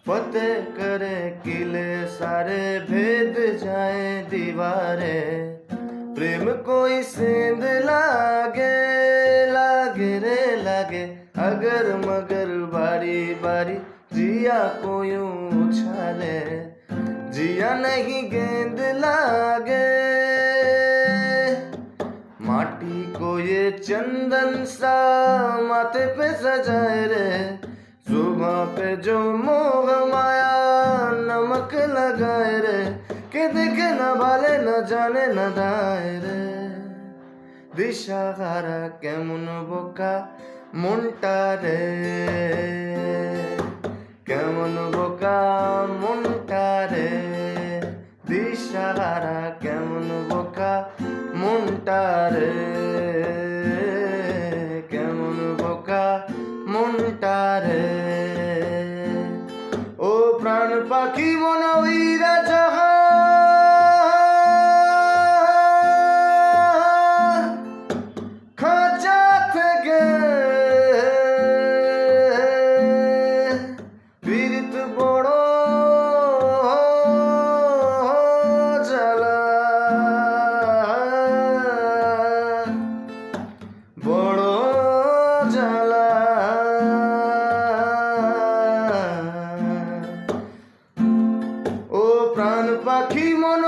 फतेह करे किले सारे, भेद जाए दीवारे। प्रेम कोई सेंध लागे, लागे रे लागे, अगर मगर बारी बारी, जिया को यूं उछाले, जिया नहीं गेंद लागे। माटी को ये चंदन सा माथे पे सजाए रे, सुबह पे जो मोह माया नमक लगाए रे, के देखे न भाले न जाने न दाए रे। दिशाहारा केमन बोका মনটা রে, কেমন বোকা মনটা রে, দিশাহারা কেমন বোকা মনটা রে, কেমন বোকা মনটা রে। ও প্রাণ পাখি মন উইরা যাহা, খাঁচা থেকে পীড়িত বড় জ্বালা, বড় জ্বালা। ও প্রাণ পাখি মন